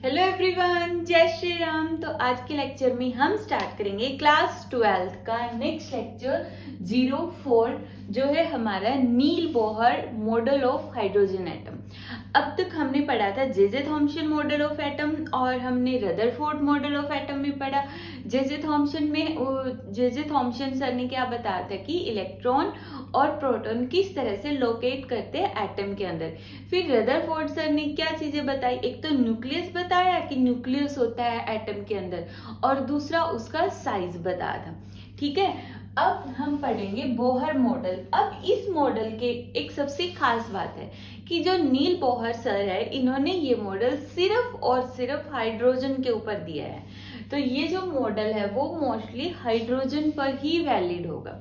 Hello everyone, जय श्री राम। तो आज के लेक्चर में हम स्टार्ट करेंगे क्लास 12 का नेक्स्ट लेक्चर 04 जो है हमारा Niels Bohr model of hydrogen atom. अब तक हमने पढ़ा था J Thomson model of atom और हमने रदरफोर्ड मॉडल ऑफ एटम में पढ़ा। जे थॉम्सन सर ने क्या बताया था कि इलेक्ट्रॉन और प्रोटॉन किस तरह से लोकेट करते हैं एटम के अंदर। फिर रदरफोर्ड सर ने क्या चीजें बताई, एक तो न्यूक्लियस बताया कि न्यूक्लियस होता है एटम के अंदर, और दूसरा उसका साइज बताया था। ठीक है, अब हम पढ़ेंगे बोहर मॉडल। अब इस मॉडल के एक सबसे खास बात है कि जो नील बोहर सर है, इन्होंने ये मॉडल सिर्फ और सिर्फ हाइड्रोजन के ऊपर दिया है। तो ये जो मॉडल है वो मोस्टली हाइड्रोजन पर ही वैलिड होगा।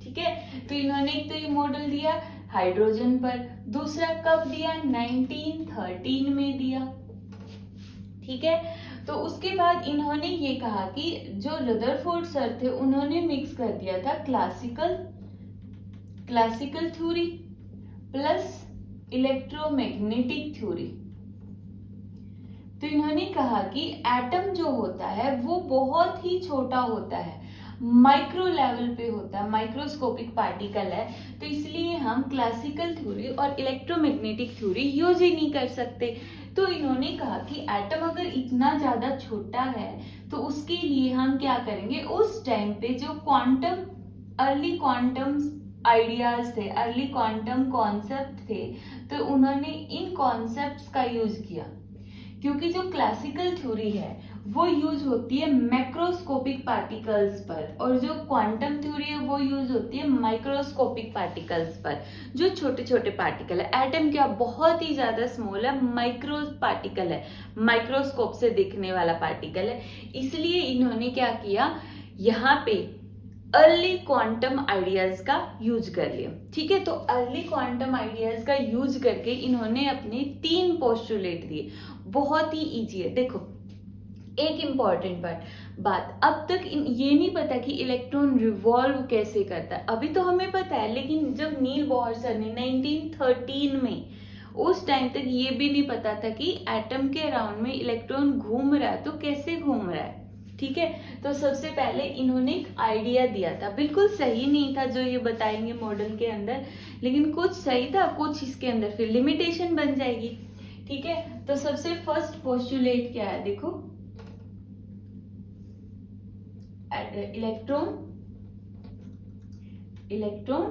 ठीक है, तो इन्होंने एक तो ये मॉडल दिया हाइड्रोजन पर, दूसरा कब दिया, 1913 में दिया। ठीक है, तो उसके बाद इन्होंने ये कहा कि जो रदरफोर्ड सर थे उन्होंने मिक्स कर दिया था classical theory plus electromagnetic theory. तो इन्होंने कहा कि एटम जो होता है वो बहुत ही छोटा होता है, माइक्रो लेवल पे होता है, माइक्रोस्कोपिक पार्टिकल है, तो इसलिए हम क्लासिकल थ्योरी और इलेक्ट्रोमैग्नेटिक थ्योरी यूज ही नहीं कर सकते। तो इन्होंने कहा कि एटम अगर इतना ज्यादा छोटा है तो उसके लिए हम क्या करेंगे, उस टाइम पे जो अर्ली क्वांटम आइडियाज थे, अर्ली क्वांटम कॉन्सेप्ट थे, तो उन्होंने इन कॉन्सेप्ट्स का यूज किया। क्योंकि जो क्लासिकल थ्योरी है वो यूज होती है मैक्रोस्कोपिक पार्टिकल्स पर, और जो क्वांटम थ्योरी है वो यूज होती है माइक्रोस्कोपिक पार्टिकल्स पर, जो छोटे छोटे पार्टिकल है। एटम क्या बहुत ही ज्यादा स्मॉल है, माइक्रो पार्टिकल है, माइक्रोस्कोप से दिखने वाला पार्टिकल है। इसलिए इन्होंने क्या किया, यहाँ पे अर्ली क्वांटम आइडियाज का यूज कर लिया। ठीक है, तो अर्ली क्वांटम आइडियाज का यूज करके इन्होंने अपने 3 पोस्टुलेट दिए। बहुत ही इजी है। देखो, एक इंपॉर्टेंट बात, अब तक ये नहीं पता कि इलेक्ट्रॉन रिवॉल्व कैसे करता है। अभी तो हमें पता है, लेकिन जब नील बोहर सर ने 1913 में, उस टाइम तक ये भी नहीं पता था कि एटम के अराउंड में इलेक्ट्रॉन घूम रहा है, तो कैसे घूम रहा है। ठीक है, तो सबसे पहले इन्होंने एक आइडिया दिया था, बिल्कुल सही नहीं था जो ये बताएंगे मॉडल के अंदर, लेकिन कुछ सही था, कुछ इसके अंदर फिर लिमिटेशन बन जाएगी। ठीक है, तो सबसे फर्स्ट पोस्टुलेट क्या है, देखो, इलेक्ट्रॉन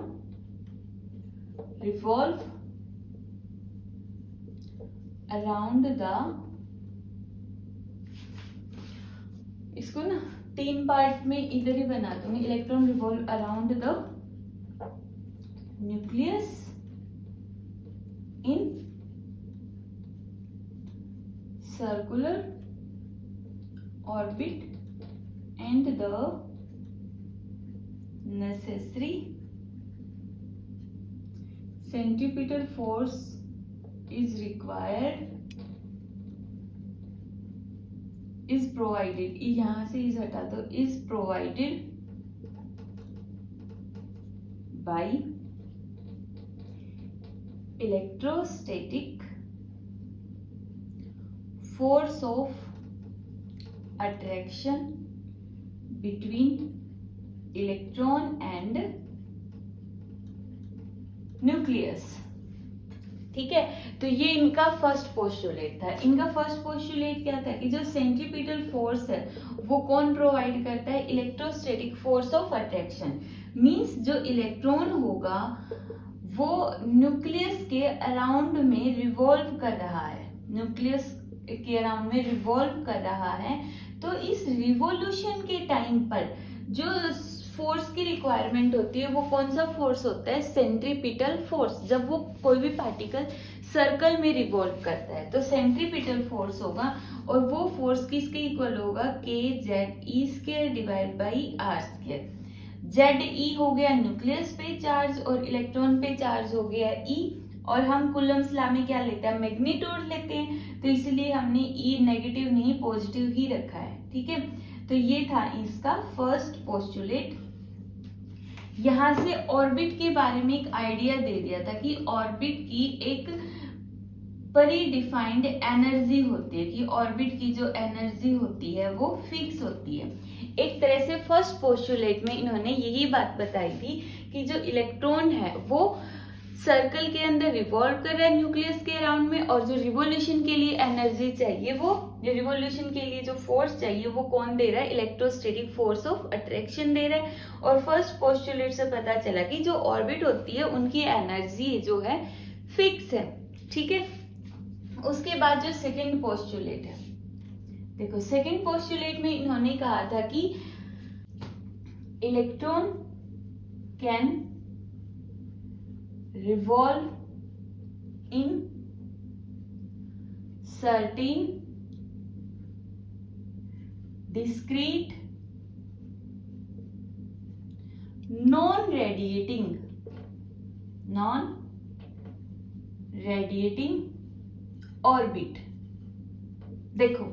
रिवॉल्व अराउंड द, इसको ना 3 पार्ट में इधर ही बना दूंगी। Electron revolve around the nucleus in circular orbit and the necessary centripetal force is provided, यहां से इस हटा दो, is provided by electrostatic force of attraction between electron and nucleus। ठीक है, तो ये इनका फर्स्ट पोस्टुलेट था। इनका फर्स्ट पोस्टुलेट क्या था कि जो सेंट्रीपिटल फोर्स है वो कौन प्रोवाइड करता है, electrostatic force of attraction. Means जो इलेक्ट्रॉन होगा वो न्यूक्लियस के अराउंड में रिवॉल्व कर रहा है, न्यूक्लियस के अराउंड में रिवॉल्व कर रहा है। तो इस रिवॉल्यूशन के टाइम पर जो फोर्स की रिक्वायरमेंट होती है वो कौन सा फोर्स होता है, सेंट्रीपिटल फोर्स। जब वो कोई भी पार्टिकल सर्कल में रिवॉल्व करता है तो सेंट्रीपिटल फोर्स होगा, और वो फोर्स किसके इक्वल होगा, kZe² divide by r²। Ze हो गया न्यूक्लियस पे चार्ज और इलेक्ट्रॉन पे चार्ज हो गया E, और हम कूलम्स लॉ में क्या लेते हैं, मैग्नीट्यूड लेते हैं, तो इसलिए हमने E नेगेटिव नहीं पॉजिटिव ही रखा है। ठीक है, तो ये था इसका फर्स्ट पोस्टुलेट। यहां से ऑर्बिट के बारे में एक आइडिया दे दिया था कि ऑर्बिट की एक प्री डिफाइंड एनर्जी होती है कि ऑर्बिट की जो एनर्जी होती है वो फिक्स होती है। एक तरह से फर्स्ट पोस्टुलेट में इन्होंने यही बात बताई थी कि जो इलेक्ट्रॉन है वो सर्कल के अंदर रिवॉल्व कर रहा है न्यूक्लियस के अराउंड में, और जो रिवोल्यूशन के लिए एनर्जी चाहिए, वो जो रिवोल्यूशन के लिए जो फोर्स चाहिए वो कौन दे रहा है? इलेक्ट्रोस्टैटिक फोर्स ऑफ अट्रैक्शन दे रहा है। और फर्स्ट पोस्टुलेट से पता चला कि जो ऑर्बिट होती है उनकी एनर्जी जो है फिक्स है। ठीक है, उसके बाद जो सेकेंड पोस्टुलेट है, देखो सेकेंड पोस्टुलेट में इन्होंने कहा था कि electron can revolve in certain discrete non-radiating orbit। देखो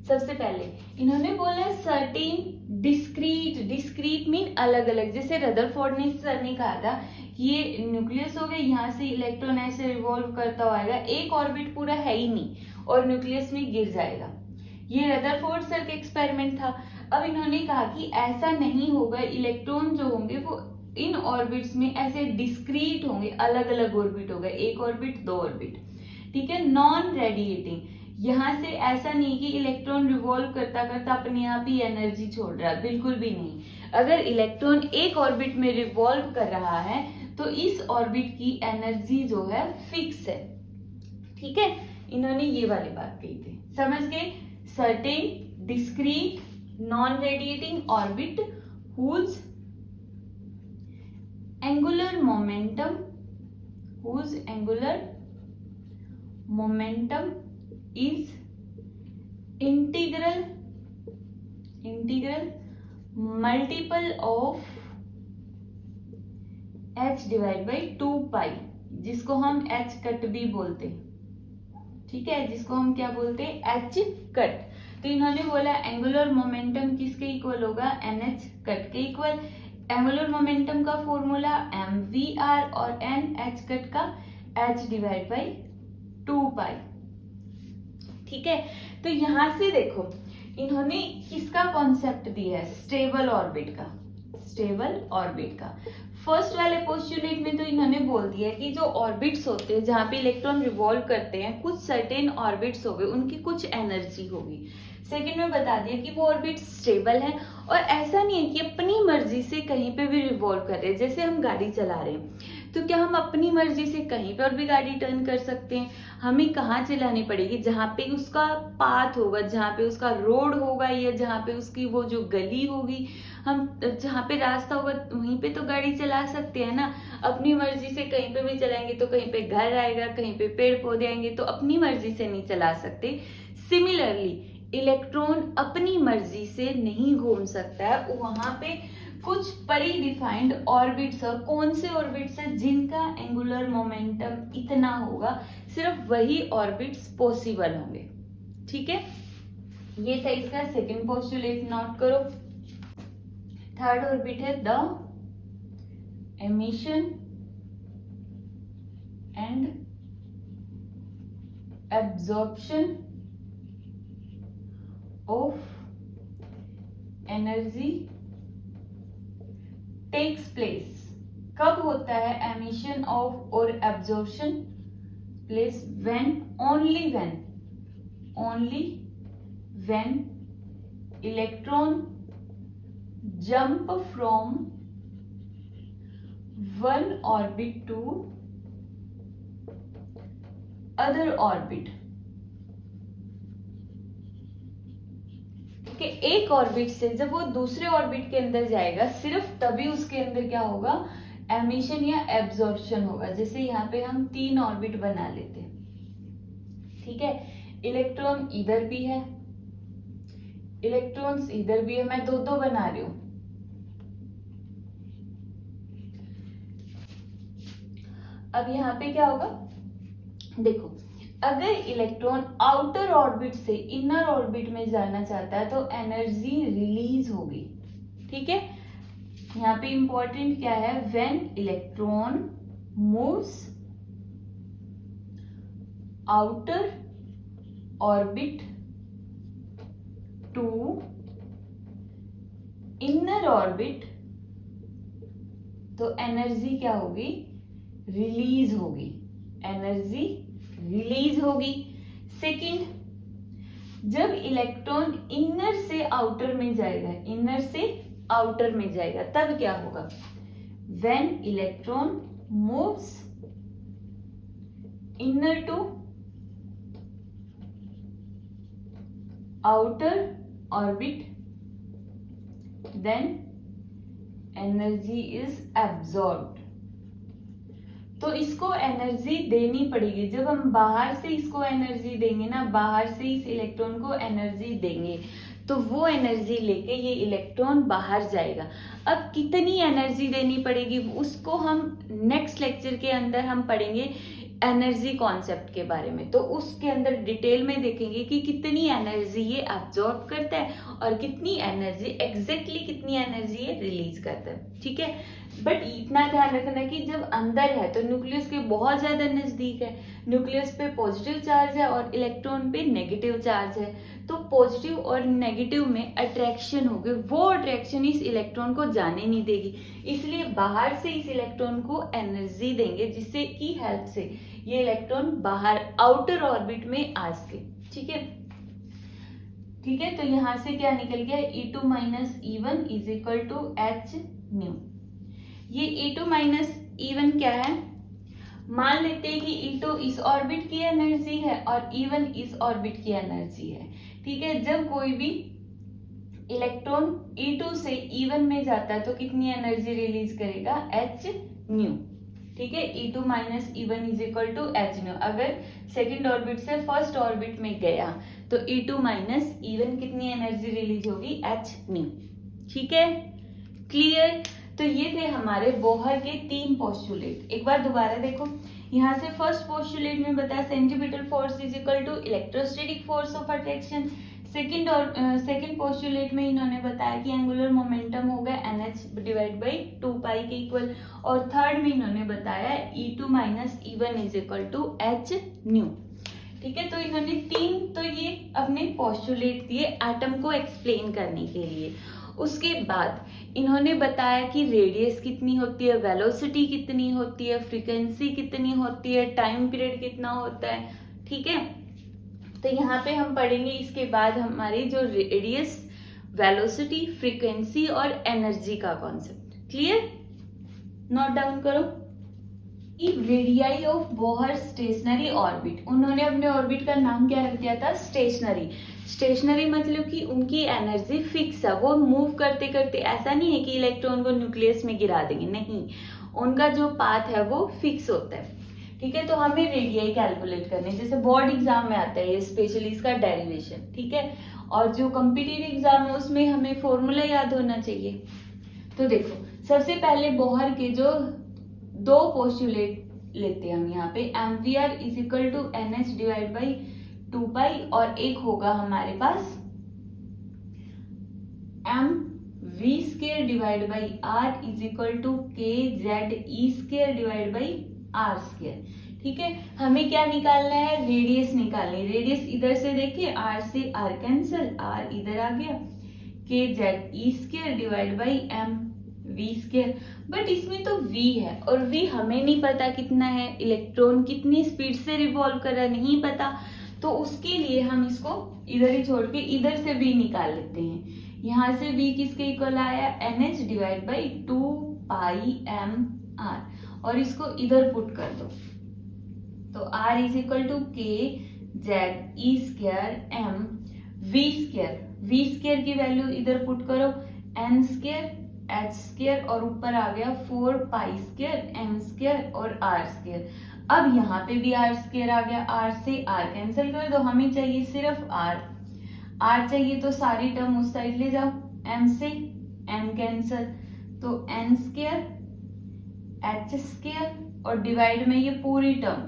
सबसे पहले इन्होंने बोला सर्टेन डिस्क्रीट मीन अलग अलग। जैसे रदरफोर्ड ने सर ने कहा था कि ये न्यूक्लियस हो गया, यहाँ से इलेक्ट्रॉन ऐसे रिवॉल्व करता हुआ आएगा, एक ऑर्बिट पूरा है ही नहीं और न्यूक्लियस में गिर जाएगा। ये रदरफोर्ड सर का एक्सपेरिमेंट था। अब इन्होंने कहा कि ऐसा नहीं होगा, इलेक्ट्रॉन जो होंगे वो इन ऑर्बिट्स में ऐसे डिस्क्रीट होंगे, अलग अलग ऑर्बिट होगा, एक ऑर्बिट दो ऑर्बिट। ठीक है, नॉन रेडिएटिंग, यहाँ से ऐसा नहीं कि इलेक्ट्रॉन रिवॉल्व करता करता अपने आप ही एनर्जी छोड़ रहा है, बिल्कुल भी नहीं। अगर इलेक्ट्रॉन एक ऑर्बिट में रिवॉल्व कर रहा है तो इस ऑर्बिट की एनर्जी जो है फिक्स है। ठीक है, इन्होंने ये वाली बात कही थी, समझ गए? Certain discrete non radiating orbit whose angular momentum is integral multiple of h divide by 2 पाई, जिसको हम h कट भी बोलते हैं। ठीक है, जिसको हम क्या बोलते हैं? h cut. तो इन्होंने बोला एंगुलर मोमेंटम किसके इक्वल होगा? nh कट के इक्वल। एंगुलर मोमेंटम का फॉर्मूला mvr और nh कट का h डिवाइड बाई 2 पाई। ठीक है, तो यहां से देखो इन्होंने किसका कॉन्सेप्ट दिया है? स्टेबल ऑर्बिट का। फर्स्ट वाले पोस्टुलेट में तो इन्होंने बोल दिया कि जो ऑर्बिट्स होते हैं जहां पे इलेक्ट्रॉन रिवॉल्व करते हैं, कुछ सर्टेन ऑर्बिट्स हो गए, उनकी कुछ एनर्जी होगी। सेकेंड में बता दिया कि वो ऑर्बिट स्टेबल है और ऐसा नहीं है कि अपनी मर्जी से कहीं पे भी रिवॉल्व कर रहे हैं। जैसे हम गाड़ी चला रहे हैं तो क्या हम अपनी मर्जी से कहीं पर भी गाड़ी टर्न कर सकते हैं? हमें कहाँ चलानी पड़ेगी? जहाँ पे उसका पाथ होगा, जहाँ पे उसका रोड होगा, या जहाँ पे उसकी वो जो गली होगी, हम जहाँ पे रास्ता होगा वहीं पे तो गाड़ी चला सकते हैं ना। अपनी मर्जी से कहीं पे भी चलाएंगे तो कहीं पे घर आएगा, कहीं पे पेड़ पौधे आएंगे, तो अपनी मर्जी से नहीं चला सकते। सिमिलरली इलेक्ट्रॉन अपनी मर्जी से नहीं घूम सकता है, वहां पे कुछ प्री डिफाइंड ऑर्बिट्स, और कौन से ऑर्बिट्स है? जिनका एंगुलर मोमेंटम इतना होगा, सिर्फ वही ऑर्बिट्स पॉसिबल होंगे। ठीक है, ये था इसका सेकंड पोस्टुलेट, नोट करो। थर्ड ऑर्बिट है the emission and absorption of energy takes place. कब होता है एमिशन ऑफ और absorption place? Only when electron jump from one orbit to other orbit. कि एक ऑर्बिट से जब वो दूसरे ऑर्बिट के अंदर जाएगा, सिर्फ तभी उसके अंदर क्या होगा? एमिशन या एब्जॉर्प्शन होगा। जैसे यहाँ पे हम 3 ऑर्बिट बना लेते हैं। ठीक है, इलेक्ट्रॉन इधर भी है, इलेक्ट्रॉन्स इधर भी है, मैं 2-2 बना रही हूं। अब यहाँ पे क्या होगा? देखो, अगर इलेक्ट्रॉन आउटर ऑर्बिट से इनर ऑर्बिट में जाना चाहता है तो एनर्जी रिलीज होगी। ठीक है, यहाँ पे इंपॉर्टेंट क्या है? When electron moves outer orbit to inner orbit, तो एनर्जी क्या होगी, रिलीज होगी, एनर्जी रिलीज होगी। सेकंड, जब इलेक्ट्रॉन इनर से आउटर में जाएगा, इनर से आउटर में जाएगा, तब क्या होगा, when electron moves inner to outer orbit, then energy is absorbed. तो इसको एनर्जी देनी पड़ेगी, जब हम बाहर से इसको एनर्जी देंगे ना, बाहर से इस इलेक्ट्रॉन को एनर्जी देंगे, तो वो एनर्जी लेके ये इलेक्ट्रॉन बाहर जाएगा। अब कितनी एनर्जी देनी पड़ेगी उसको हम नेक्स्ट लेक्चर के अंदर हम पढ़ेंगे, एनर्जी कॉन्सेप्ट के बारे में। तो उसके अंदर डिटेल में देखेंगे कि कितनी एनर्जी ये एब्जॉर्ब करता है और कितनी एनर्जी, एग्जैक्टली कितनी एनर्जी ये रिलीज करता है, ठीक है। बट इतना ध्यान रखना कि जब अंदर है तो न्यूक्लियस के बहुत ज्यादा नजदीक है, न्यूक्लियस पे पॉजिटिव चार्ज है और इलेक्ट्रॉन पे नेगेटिव चार्ज है, तो पॉजिटिव और नेगेटिव में अट्रैक्शन होगी, वो अट्रैक्शन इस इलेक्ट्रॉन को जाने नहीं देगी, इसलिए बाहर से इस इलेक्ट्रॉन को एनर्जी देंगे, जिससे की हेल्प से ये इलेक्ट्रॉन बाहर आउटर ऑर्बिट में आ सके, ठीक है। ठीक है, तो यहां से क्या निकल गया, E2 minus E1 is equal to H nu. ये E2 माइनस E1 क्या है, मान लेते हैं कि E2 इस ऑर्बिट की एनर्जी है और E1 इस ऑर्बिट की एनर्जी है, ठीक है। जब कोई भी इलेक्ट्रॉन E2 से E1 में जाता है तो कितनी एनर्जी रिलीज करेगा, H न्यू, ठीक है। E2 minus E1 is equal to H nu. अगर सेकेंड ऑर्बिट से फर्स्ट ऑर्बिट में गया तो E2 माइनस E1 कितनी एनर्जी रिलीज होगी, H न्यू, ठीक है, क्लियर। तो ये थे हमारे बोहर के 3 पोस्टुलेट। एक बार दोबारा देखो, यहाँ से फर्स्ट पोस्टुलेट में बताया centripetal force is equal to electrostatic force of attraction. Second postulate में इन्होंने बताया कि एंगुलर मोमेंटम होगा NH डिवाइड बाई 2 पाई के इक्वल, और थर्ड में इन्होंने बताया E2 minus E1 is equal to H nu, ठीक है। तो इन्होंने 3 तो ये अपने पोस्टुलेट दिए एटम को एक्सप्लेन करने के लिए। उसके बाद इन्होंने बताया कि रेडियस कितनी होती है, वेलोसिटी कितनी होती है, फ्रीक्वेंसी कितनी होती है, टाइम पीरियड कितना होता है, ठीक है। तो यहाँ पे हम पढ़ेंगे इसके बाद हमारी जो रेडियस, वेलोसिटी, फ्रीक्वेंसी और एनर्जी का कॉन्सेप्ट, क्लियर, नोट डाउन करो। Radii of Bohr stationery orbit, उन्होंने अपने ऑर्बिट का नाम क्या रख दिया था, स्टेशनरी। स्टेशनरी मतलब कि उनकी एनर्जी फिक्स है, वो मूव करते करते, ऐसा नहीं है कि इलेक्ट्रॉन को न्यूक्लियस में गिरा देंगे, नहीं, उनका जो पाथ है वो फिक्स होता है, ठीक है। तो हमें रेडियाई कैलकुलेट करने, जैसे बोर्ड एग्जाम में आता है ये स्पेशली इसका डेरिवेशन, ठीक है, और जो कॉम्पिटिटिव एग्जाम है उसमें हमें फॉर्मूला याद होना चाहिए। तो देखो, सबसे पहले बोहर के जो 2 पोस्टुलेट लेते हैं हम यहाँ पे, MVR is equal to NH divide by 2 pi, और एक होगा हमारे पास MV square divide by R is equal to KZE square divide by R square, ठीक है। हमें क्या निकालना है, रेडियस निकालनी है। रेडियस इधर से देखिए, R से R कैंसिल, R इधर आ गया, KZE square divide by MV square. But इसमें तो V है और V हमें नहीं पता कितना है, इलेक्ट्रॉन कितनी स्पीड से रिवॉल्व कर रहा है नहीं पता, तो उसके लिए हम इसको इधर ही छोड़ के इधर से V निकाल लेते हैं। यहाँ से V किसके इक्वल आया, NH divide by 2 pi MR, और इसको इधर पुट कर दो, तो R is equal to KZE square MV square. V square की वैल्यू इधर पुट करो, N स्केयर H स्केयर, और ऊपर आ गया 4 पाई स्केयर M स्केयर और R स्केयर। अब यहाँ पे भी R स्केयर आ गया, R से R कैंसिल कर दो, हमें चाहिए सिर्फ R चाहिए तो सारी टर्म उस साइड ले जाओ, M से M कैंसिल, तो N स्केयर H स्केयर और डिवाइड में ये पूरी टर्म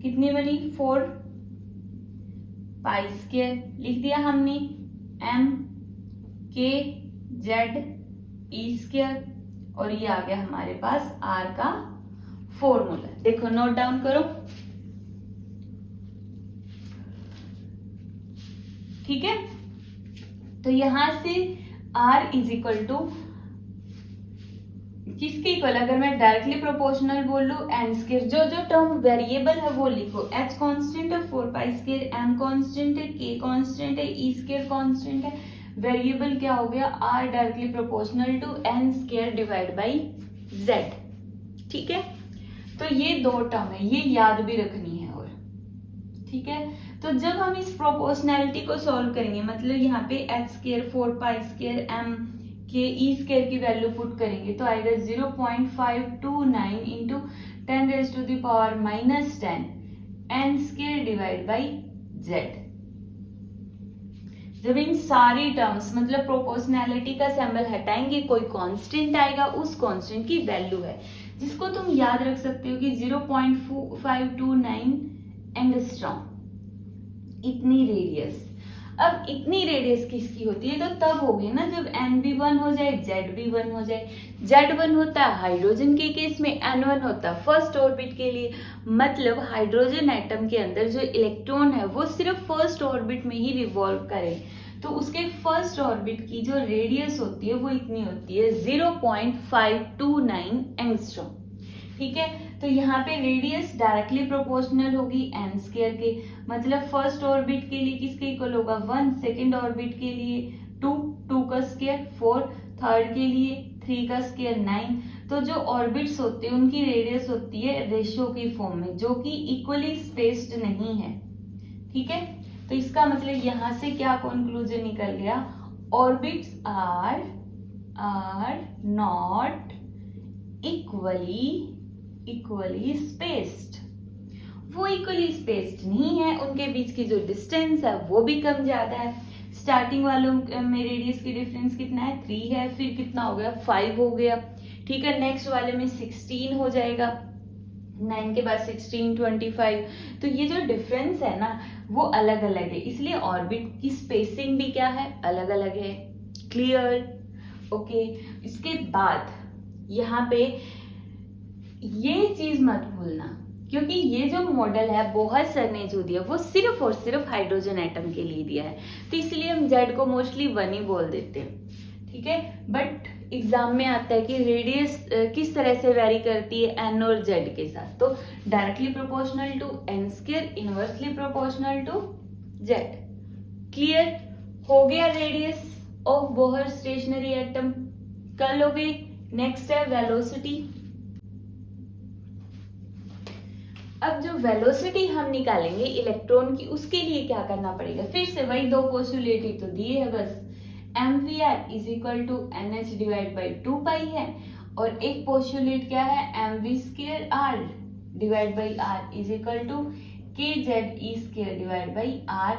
कितनी बनी, 4 पाई स्केयर लिख दिया हमने, M KZ E स्केयर, और ये आ गया हमारे पास R का फॉर्मूला। देखो नोट डाउन करो, ठीक है, तो यहां से r इज इक्वल टू किसके इक्वल, अगर मैं डायरेक्टली प्रोपोर्शनल बोल लू एन स्क्वायर, जो जो टर्म वेरिएबल है वो लिखो, h कांस्टेंट है, 4 पाई स्क्वायर, m कांस्टेंट है, k कांस्टेंट है, e स्क्वायर कांस्टेंट है, वेरिएबल क्या हो गया, r directly proportional to n square divide by z। ठीक है, तो ये दो टर्म है, ये याद भी रखनी है। और ठीक है, तो जब हम इस प्रोपोर्शनैलिटी को सॉल्व करेंगे, मतलब यहाँ पे h square 4 pi square m के ई स्क्वायर की वैल्यू पुट करेंगे तो आएगा 0.529 into 10 raise to the power minus 10 N square divide by Z. जब इन सारी टर्म्स मतलब प्रोपोर्शनैलिटी का सिंबल हटाएंगे, कोई कांस्टेंट आएगा, उस कांस्टेंट की वैल्यू है जिसको तुम याद रख सकते हो कि 0.529 एंगस्ट्रॉम, इतनी रेडियस। अब इतनी रेडियस किसकी होती है, तो तब होगी ना जब n भी 1 हो जाए, z भी 1 हो जाए। z 1 होता है हाइड्रोजन के केस में, n 1 होता है फर्स्ट ऑर्बिट के लिए, मतलब हाइड्रोजन एटम के अंदर जो इलेक्ट्रॉन है वो सिर्फ फर्स्ट ऑर्बिट में ही रिवॉल्व करे, तो उसके फर्स्ट ऑर्बिट की जो रेडियस होती है वो इतनी होती है 0.529 एंगस्ट्रॉम। ठीक है, तो यहाँ पे रेडियस डायरेक्टली प्रोपोर्शनल होगी n स्क्वायर के, मतलब फर्स्ट ऑर्बिट के लिए किसके इक्वल होगा 1, सेकेंड ऑर्बिट के लिए 2, 2 का स्क्वायर 4, थर्ड के लिए 3 का स्क्वायर 9। तो जो ऑर्बिट्स होते हैं उनकी रेडियस होती है रेशियो की फॉर्म में, जो कि इक्वली स्पेस्ड नहीं है। ठीक है, तो इसका मतलब यहाँ से क्या कंक्लूजन निकल गया, orbits are not equally spaced. वो इक्वली स्पेस्ड नहीं है, उनके बीच की जो डिस्टेंस है वो भी कम ज्यादा है। स्टार्टिंग वालों में रेडियस की डिफरेंस कितना है 3 है, फिर कितना हो गया 5 हो गया। ठीक है, नेक्स्ट वाले में 16 हो जाएगा, 9 के बाद 16, 25। तो ये जो डिफरेंस है ना वो अलग अलग है, इसलिए ऑर्बिट की स्पेसिंग भी क्या है, अलग अलग है। क्लियर? ओके, इसके बाद यहाँ पे ये चीज मत भूलना, क्योंकि ये जो मॉडल है बोहर सर ने जो दिया वो सिर्फ और सिर्फ हाइड्रोजन एटम के लिए दिया है, तो इसलिए हम जेड को मोस्टली 1 ही बोल देते हैं। ठीक है, बट एग्जाम में आता है कि रेडियस किस तरह से वेरी करती है एन और जेड के साथ, तो directly proportional to N square, inversely proportional to Z. Clear हो गया radius of Bohr stationary atom. कल हो गई। नेक्स्ट है वेलोसिटी। अब जो वेलोसिटी हम निकालेंगे इलेक्ट्रॉन की, उसके लिए क्या करना पड़ेगा, फिर से वही दो पोस्टुलेट ही तो दिए है बस, mvr is equal to nh divide by 2 pi है, और एक पोस्टुलेट क्या है mv square r divide by r is equal to kz e square divide by r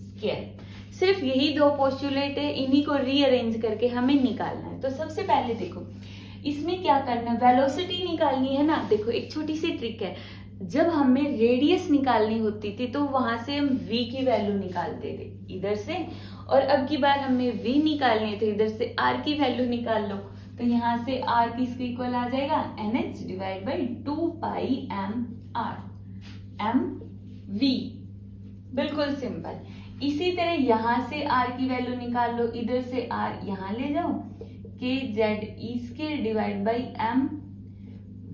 square. सिर्फ यही दो पोस्टुलेट है, इन्हीं को रीअरेंज करके हमें निकालना है। तो सबसे पहले देखो इसमें क्या करना है, वेलोसिटी निकालनी है ना। देखो एक छोटी सी ट्रिक है, जब हमें रेडियस निकालनी होती थी तो वहां से हम v की वैल्यू निकालते थे इधर से, और अब की बार हमें v निकालनी है तो इधर से r की वैल्यू निकाल लो। तो यहाँ से r किसके इक्वल आ जाएगा, nh divide by 2 pi m v। बिल्कुल सिंपल। इसी तरह यहाँ से r की वैल्यू निकाल लो, इधर से r यहाँ ले जाओ, kz e square divide by m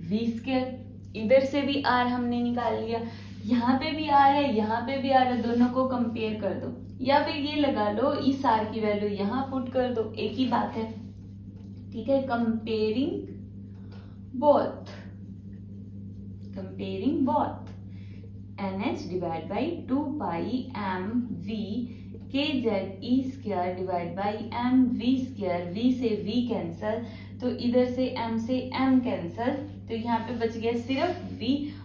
v square. इधर से भी r हमने निकाल लिया, यहाँ पे भी r है, यहाँ पे भी r है, दोनों को कंपेयर कर दो, या फिर ये लगा लो इस r की वैल्यू यहाँ पुट कर दो, एक ही बात है। ठीक है, comparing both nh divide by 2 pi m v kz e square divide by m v square, v से v कैंसल, तो इधर से m से m कैंसल, तो यहाँ पे बच गया सिर्फ v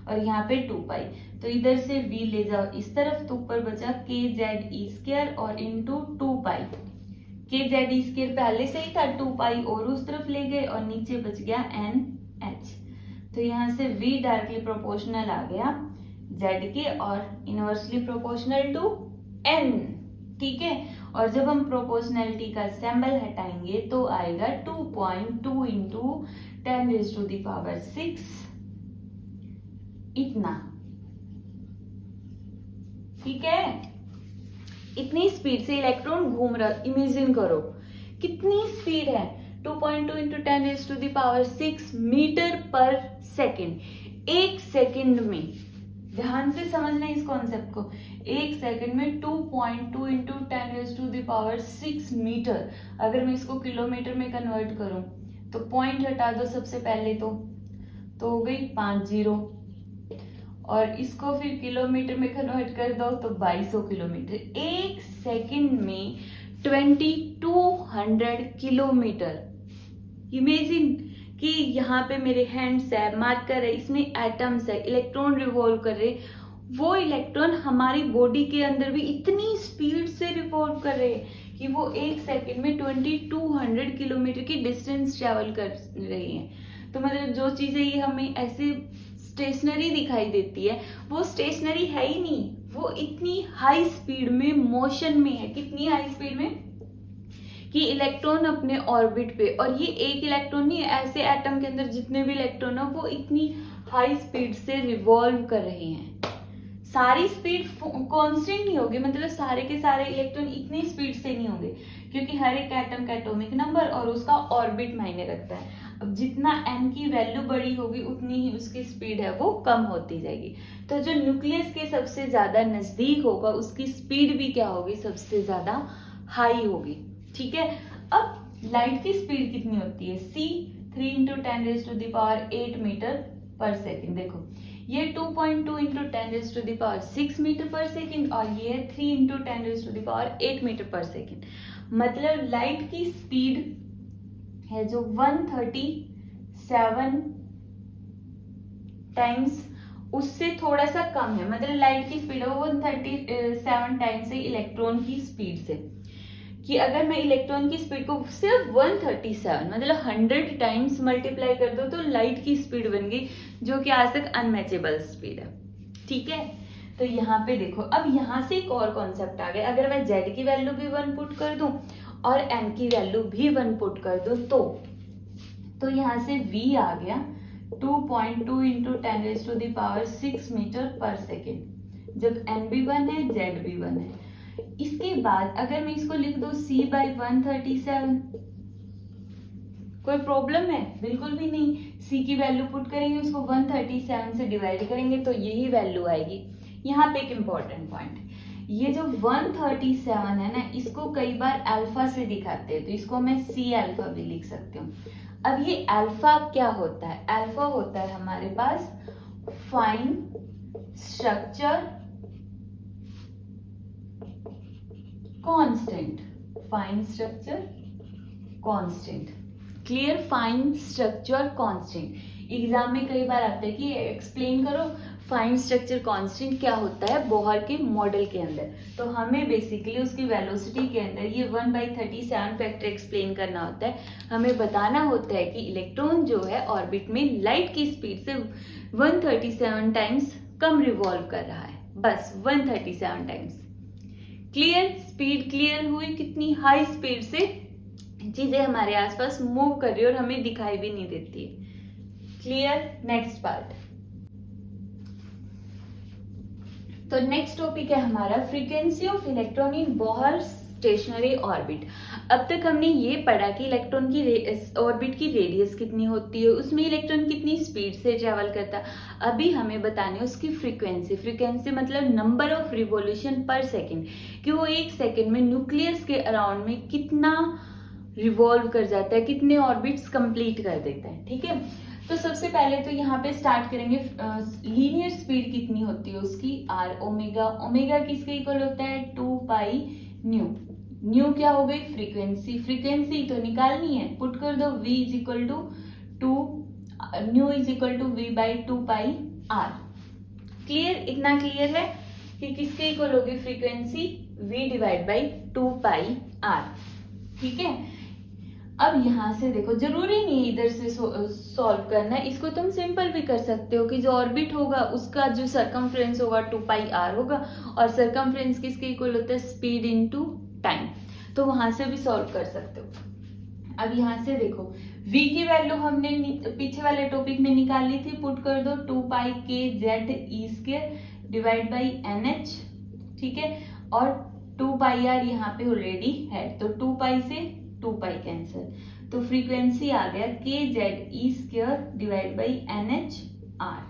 और यहाँ पे 2 पाई, तो इधर से v ले जाओ इस तरफ, तो ऊपर बचा kz e स्क्वायर और इंटू 2 पाई। kz e स्क्वायर पहले से ही था, 2 पाई और उस तरफ ले गए और नीचे बच गया nh, तो यहाँ से v डायरेक्टली प्रोपोर्शनल आ गया z के और इनवर्सली प्रोपोर्शनल टू n। ठीक है, और जब हम प्रोपोर्शनैलिटी का सिंबल हटाएंगे तो आएगा 2.2 into 10 raise to the power 6, इतना। ठीक है, इतनी स्पीड से इलेक्ट्रॉन घूम रहा, इमेजिन करो कितनी स्पीड है, 2.2 इंटू 10⁻⁶ मीटर पर सेकेंड। एक सेकेंड में, ध्यान से समझना इस कॉन्सेप्ट को, एक सेकेंड में 2.2 इंटू 10⁻⁶ मीटर। अगर मैं इसको किलोमीटर में कन्वर्ट करूं तो पॉइंट हटा दो सबसे पहले, तो हो गई 5 जीरो, और इसको फिर किलोमीटर में कन्वर्ट कर दो तो 2200 किलोमीटर। एक सेकंड में 2200 किलोमीटर। इमेजिन कि यहाँ पे मेरे हैंड्स है, मार्कर है, इसमें एटम्स है, इलेक्ट्रॉन रिवॉल्व कर रहे, वो इलेक्ट्रॉन हमारी बॉडी के अंदर भी इतनी स्पीड से रिवॉल्व कर रहे हैं कि वो एक सेकंड में 2200 किलोमीटर की डिस्टेंस ट्रेवल कर रही हैं। तो मतलब जो चीजें ये हमें ऐसे स्टेशनरी दिखाई देती है, वो स्टेशनरी है ही नहीं, वो इतनी हाई स्पीड में मोशन में है। कितनी हाई स्पीड में कि इलेक्ट्रॉन अपने ऑर्बिट पे, और ये एक इलेक्ट्रॉन नहीं, ऐसे एटम के अंदर जितने भी इलेक्ट्रॉन हो वो इतनी हाई स्पीड से रिवॉल्व कर रहे हैं। सारी स्पीड कांस्टेंट नहीं होगी, मतलब सारे के सारे इलेक्ट्रॉन इतनी स्पीड से नहीं होंगे, क्योंकि हर एक एटम का एटॉमिक नंबर और उसका ऑर्बिट मायने रखता है। अब जितना n की वैल्यू बड़ी होगी उतनी ही उसकी स्पीड है वो कम होती जाएगी। तो जो न्यूक्लियस के सबसे ज्यादा नजदीक होगा उसकी स्पीड भी क्या होगी, सबसे ज्यादा हाई होगी। ठीक है, अब लाइट की स्पीड कितनी होती है, c 3 इंटू 10⁸ मीटर पर सेकेंड। देखो ये 2.2 इंटू 10⁻⁶ मीटर पर सेकेंड, और ये 3 इंटू 10⁸ मीटर पर सेकेंड। मतलब लाइट की स्पीड है जो 137 टाइम्स, उससे थोड़ा सा कम है। मतलब लाइट की स्पीड है वो 137 टाइम्स है इलेक्ट्रॉन की स्पीड से। कि अगर मैं इलेक्ट्रॉन की स्पीड को सिर्फ 137 मतलब 100 टाइम्स मल्टीप्लाई कर दो तो लाइट की स्पीड बन गई, जो कि आज तक अनमैचेबल स्पीड है। ठीक है, तो यहाँ पे देखो, अब यहाँ से एक और कॉन्सेप्ट आ गया। अगर मैं z की वैल्यू भी 1 पुट कर दूं और n की वैल्यू भी 1 पुट कर दूं तो यहाँ से v आ गया 2.2 इंटू 10⁻⁶ मीटर पर सेकेंड, जब n भी 1 है z भी 1 है। इसके बाद अगर मैं इसको लिख दूं c/137, कोई प्रॉब्लम है? बिल्कुल भी नहीं। c की वैल्यू पुट करेंगे, उसको 137 से डिवाइड करेंगे तो यही वैल्यू आएगी। यहाँ पे एक इम्पॉर्टेंट पॉइंट, ये जो 137 है ना, इसको कई बार अल्फा से दिखाते हैं, तो इसको मैं c अल्फा भी लिख सकती हूँ। अब ये अल्फा क्या होता है? अल्फा होता है हमारे पास fine structure constant, fine structure constant. Clear? Fine structure constant exam में कई बार आता है कि एक्सप्लेन करो फाइन स्ट्रक्चर कांस्टेंट क्या होता है बोहर के मॉडल के अंदर। तो हमें बेसिकली उसकी वेलोसिटी के अंदर ये 1/37 फैक्टर एक्सप्लेन करना होता है। हमें बताना होता है कि इलेक्ट्रॉन जो है ऑर्बिट में लाइट की स्पीड से 137 टाइम्स कम रिवॉल्व कर रहा है, बस 137 टाइम्स। क्लियर? स्पीड क्लियर हुई, कितनी हाई स्पीड से चीजें हमारे आसपास मूव कर रही है और हमें दिखाई भी नहीं देती है। क्लियर? Next part. तो नेक्स्ट टॉपिक है हमारा frequency of electron in Bohr stationery orbit. अब तक हमने ये पढ़ा कि इलेक्ट्रॉन की ऑर्बिट की रेडियस कितनी होती है, उसमें इलेक्ट्रॉन कितनी स्पीड से ट्रेवल करता है। अभी हमें बताने उसकी फ्रीक्वेंसी। फ्रीक्वेंसी मतलब number of revolution per second, कि वो एक सेकेंड में न्यूक्लियस के अराउंड में कितना रिवॉल्व कर जाता है, कितने ऑर्बिट्स कंप्लीट कर देता है। ठीक है, तो सबसे पहले तो यहाँ पे स्टार्ट करेंगे लीनियर स्पीड कितनी होती है उसकी, आर ओमेगा। ओमेगा किसके इक्वल होता है? 2 पाई न्यू। न्यू क्या हो गई? फ्रीक्वेंसी। फ्रीक्वेंसी तो निकालनी है, पुट कर दो v is equal to 2 nu is equal to v/2 pi R. Clear? इतना क्लियर है कि किसके इक्वल होगी फ्रीक्वेंसी? v/2 pi are. ठीक है, अब यहां से देखो, जरूरी नहीं इधर से सॉल्व करना है, इसको तुम सिंपल भी कर सकते हो कि जो ऑर्बिट होगा उसका जो सरकमफ्रेंस होगा 2 पाई आर होगा, और सरकमफ्रेंस किसके इक्वल होता है? Speed into time. तो वहां से भी सॉल्व कर सकते हो। अब यहां से देखो, v की वैल्यू हमने पीछे वाले टॉपिक में निकाल ली थी, पुट कर दो 2 पाई के Z E square divide by NH। ठीक है, और 2 पाई आर यहाँ पे ऑलरेडी है, तो 2 पाई से 2 पाई कैंसिल, तो फ्रीक्वेंसी आ गया K Z E square divide by N H R.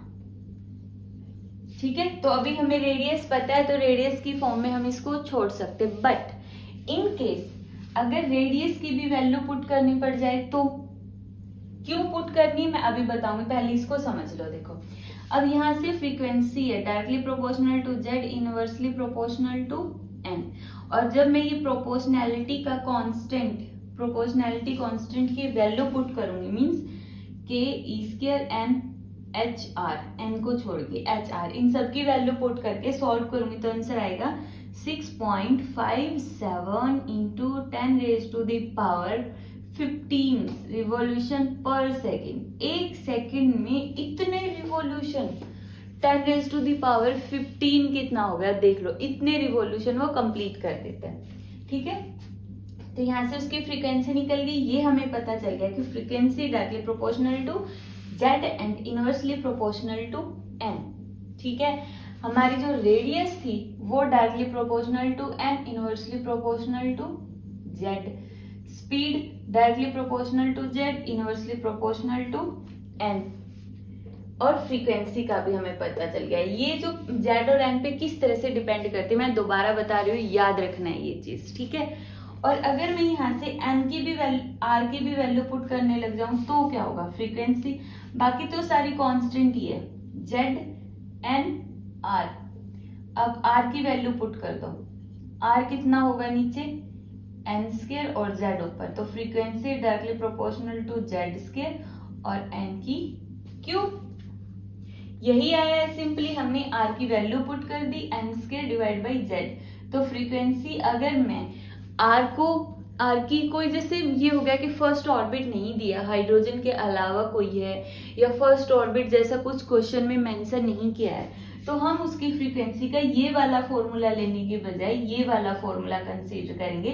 ठीक है, तो अभी हमें रेडियस पता है, तो रेडियस की फॉर्म में हम इसको छोड़ सकते, बट इन केस अगर रेडियस की भी वैल्यू पुट करनी पड़ जाए तो क्यों पुट करनी मैं अभी बताऊंगी, पहले इसको समझ लो। देखो अब यहाँ से फ्रीक्वेंसी है directly proportional to Z, inversely proportional to N, और जब मैं ये प्रोपोर्शनैलिटी का कांस्टेंट, प्रोपोर्शनैलिटी कांस्टेंट की वैल्यू पुट करूंगी, means K E square N H R, N को छोड़ के एच आर, इन सब की वैल्यू पुट करके सॉल्व करूंगी तो आंसर आएगा 6.57 into 10 raise to the power 15 revolution per second. एक सेकेंड में इतने revolution, 10 raise to the power 15 कितना हो गया देख लो, इतने रिवॉल्यूशन वो कंप्लीट कर देता है। ठीक है, तो यहाँ से उसकी फ्रीक्वेंसी निकल गई, ये हमें पता चल गया कि frequency directly proportional to Z and inversely proportional to N. ठीक है, हमारी जो रेडियस थी वो directly proportional to N, inversely proportional to Z, speed directly proportional to Z, inversely proportional to N, और फ्रीक्वेंसी का भी हमें पता चल गया। ये जो जेड और एन पे किस तरह से डिपेंड करती है मैं दोबारा बता रही हूँ, याद रखना है ये चीज। ठीक है, और अगर मैं यहाँ से एन की भी वैल्यू, आर की भी वैल्यू पुट करने लग जाऊं तो क्या होगा, फ्रीक्वेंसी, बाकी तो सारी कांस्टेंट ही है, जेड एन आर। अब आर की वैल्यू पुट कर दो, आर कितना होगा नीचे एन स्क्वायर और जेड ऊपर, तो frequency directly proportional to Z square और एन की क्यूब। यही आया है, सिंपली हमने आर की वैल्यू पुट कर दी, N square divide by Z, तो फ्रीक्वेंसी अगर मैं आर की कोई, जैसे ये हो गया कि फर्स्ट ऑर्बिट नहीं दिया, हाइड्रोजन के अलावा कोई है, या फर्स्ट ऑर्बिट जैसा कुछ क्वेश्चन में मेंशन नहीं किया है, तो हम उसकी फ्रीक्वेंसी का ये वाला फॉर्मूला लेने के बजाय ये वाला फॉर्मूला कंसीडर करेंगे,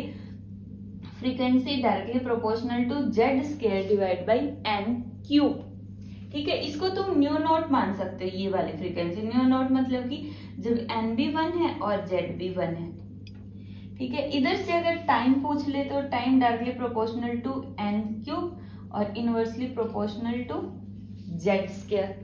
frequency directly proportional to Z square divide by N cube. ठीक है, इसको तुम न्यू नॉट मान सकते हो, ये वाली फ्रीक्वेंसी। न्यू नॉट मतलब कि जब एन भी 1 है और जेड भी 1 है। ठीक है, इधर से अगर टाइम पूछ ले तो time directly proportional to N cube और inversely proportional to Z square.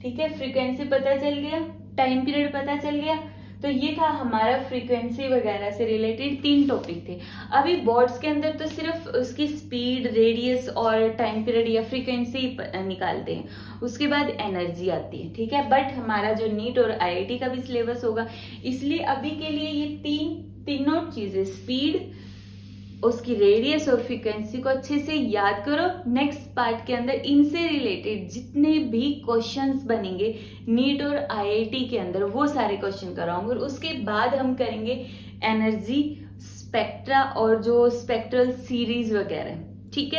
ठीक है, फ्रीक्वेंसी पता चल गया, टाइम पीरियड पता चल गया, तो ये था हमारा फ्रीक्वेंसी वगैरह से रिलेटेड 3 टॉपिक थे। अभी बोर्ड्स के अंदर तो सिर्फ उसकी स्पीड, रेडियस और टाइम पीरियड या फ्रीक्वेंसी निकालते हैं, उसके बाद एनर्जी आती है। ठीक है, बट हमारा जो नीट और आईआईटी का भी सिलेबस होगा, इसलिए अभी के लिए ये तीनों चीजें, स्पीड, उसकी रेडियस और फ्रीक्वेंसी को अच्छे से याद करो। नेक्स्ट पार्ट के अंदर इनसे रिलेटेड जितने भी क्वेश्चंस बनेंगे नीट और आईआईटी के अंदर, वो सारे क्वेश्चन कराऊंगे, और उसके बाद हम करेंगे एनर्जी, स्पेक्ट्रा और जो स्पेक्ट्रल सीरीज वगैरह। ठीक है।